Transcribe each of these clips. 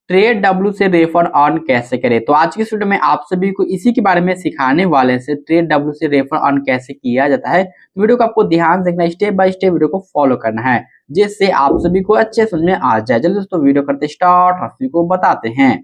Trade W से refer earn कैसे करें। तो आज की वीडियो में आप सभी को इसी के बारे में सिखाने वाले से ट्रेड डब्ल्यू से रेफर अर्न कैसे किया जाता है। तो वीडियो को आपको ध्यान देखना, स्टेप बाय स्टेप वीडियो को फॉलो करना है जिससे आप सभी को अच्छे समझ में आ जाए। चलिए दोस्तों वीडियो करते स्टार्ट, आप सभी को बताते हैं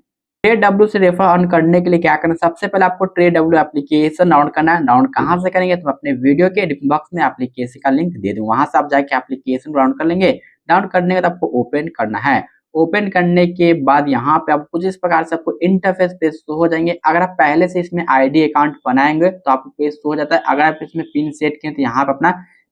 ट्रेड डब्ल्यू से रेफर अर्न करने के लिए क्या करना है। सबसे पहले आपको ट्रेड डब्ल्यू एप्लीकेशन डाउनलोड करना है। डाउनलोड कहाँ से करेंगे तो अपने वीडियो के डिस्क्रिप्शन बॉक्स में एप्लीकेशन का लिंक दे दूं, वहां से आप जाके एप्लीकेशन डाउनलोड कर लेंगे। डाउनलोड करने के बाद आपको ओपन करना है। ओपन करने के बाद यहाँ पे आपको कुछ इस प्रकार से आपको इंटरफेस पेज शो हो जाएंगे। अगर आप पहले से इसमें आईडी अकाउंट बनाएंगे तो आपको पेज शो हो जाता है। अगर आप इसमें पिन सेट किए तो यहाँ पे अपना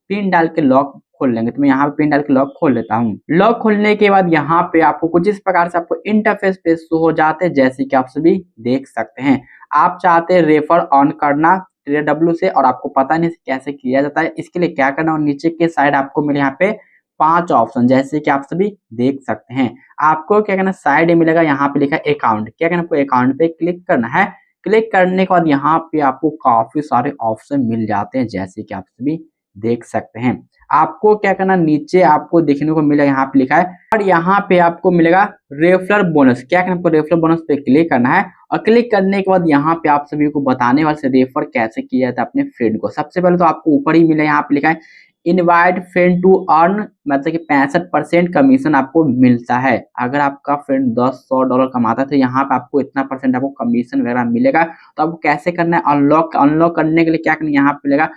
पिन डाल के लॉक खोल लेंगे। तो मैं यहाँ पे पिन डाल के लॉक खोल लेता हूँ। लॉक खोलने के बाद यहाँ पे आपको कुछ इस प्रकार से आपको इंटरफेस पेज शो हो जाते हैं, जैसे कि आप सभी देख सकते हैं। आप चाहते हैं रेफर ऑन करना ट्रेड डब्ल्यू से और आपको पता नहीं कैसे किया जाता है। इसके लिए क्या करना है, नीचे के साइड आपको मिले यहाँ पे 5 ऑप्शन, जैसे कि आप सभी देख सकते हैं। आपको क्या करना, साइड में मिलेगा यहाँ पे लिखा है अकाउंट। क्या करना, आपको अकाउंट पे क्लिक करना है। क्लिक करने के बाद यहाँ पे आपको काफी सारे ऑप्शन मिल जाते हैं, जैसे कि आप सभी देख सकते हैं। आपको क्या करना, नीचे आपको देखने को मिलेगा यहाँ पे लिखा है और यहाँ पे आपको मिलेगा रेफरल बोनस। क्या करना, आपको रेफरल बोनस पे क्लिक करना है और क्लिक करने के बाद यहाँ पे आप सभी को बताने वाले से रेफर कैसे किया जाता है अपने फ्रेंड को। सबसे पहले तो आपको ऊपर ही मिला यहाँ पे लिखा है इनवाइट फ्रेंड टू अर्न, मतलब कि 65% कमीशन आपको मिलता है। अगर आपका फ्रेंड $10-100 कमाता है तो यहाँ पे आपको इतना परसेंट आपको कमीशन वगैरह मिलेगा। तो आपको कैसे करना है, अनलॉक करने के लिए क्या करना है, यहाँ पे मिलेगा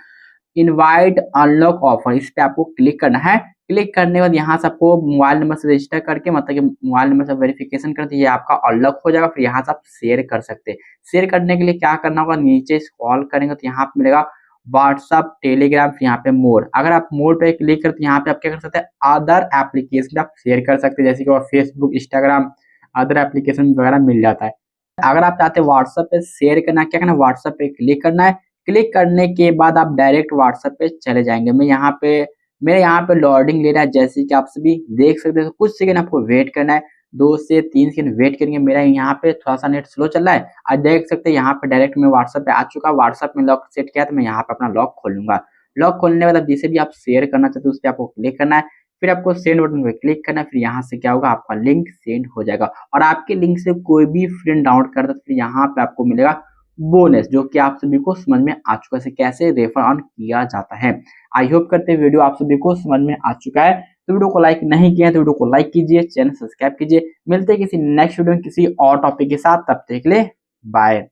इनवाइट अनलॉक ऑफर, इस पे आपको क्लिक करना है। क्लिक करने के बाद यहाँ से आपको मोबाइल नंबर से रजिस्टर करके, मतलब कि मोबाइल नंबर से वेरिफिकेशन करते ये आपका अनलॉक हो जाएगा। फिर यहाँ से आप शेयर कर सकते हैं। शेयर करने के लिए क्या करना होगा, नीचे स्क्रॉल करेंगे तो यहाँ पे मिलेगा व्हाट्सअप, टेलीग्राम, यहाँ पे मोर। अगर आप मोर पे क्लिक करते यहाँ पे आप क्या कर सकते हैं, अदर एप्लीकेशन आप शेयर कर सकते हैं, जैसे कि फेसबुक, इंस्टाग्राम, अदर एप्लीकेशन वगैरह मिल जाता है। अगर आप चाहते हैं व्हाट्सएप पे शेयर करना, क्या करना, व्हाट्सएप पे क्लिक करना है। क्लिक करने के बाद आप डायरेक्ट व्हाट्सएप पे चले जाएंगे। मेरे यहाँ पे लोडिंग ले रहा है, जैसे कि आप सभी देख सकते हैं। कुछ सेकंड आपको वेट करना है, 2 से 3 सेकंड वेट करेंगे। मेरा यहाँ पे थोड़ा सा नेट स्लो चल रहा है। आज देख सकते हैं यहाँ पे डायरेक्ट मैं व्हाट्सएप पे आ चुका। व्हाट्सएप में लॉक सेट किया तो मैं यहाँ पे अपना लॉक खोलूंगा। लॉक खोलने के बाद जिसे भी आप शेयर करना चाहते हो उस पर आपको क्लिक करना है। फिर आपको सेंड बटन पे क्लिक करना है। फिर यहाँ से क्या होगा, आपका लिंक सेंड हो जाएगा और आपके लिंक से कोई भी फ्रेंड डाउनलोड करता है तो फिर यहाँ पे आपको मिलेगा बोनस, जो कि आप सभी को समझ में आ चुका है कैसे रेफर ऑन किया जाता है। आई होप करते हैं वीडियो आप सभी को समझ में आ चुका है। तो वीडियो को लाइक नहीं किया तो वीडियो को लाइक कीजिए, चैनल सब्सक्राइब कीजिए। मिलते हैं किसी नेक्स्ट वीडियो में किसी और टॉपिक के साथ, तब तक के लिए बाय।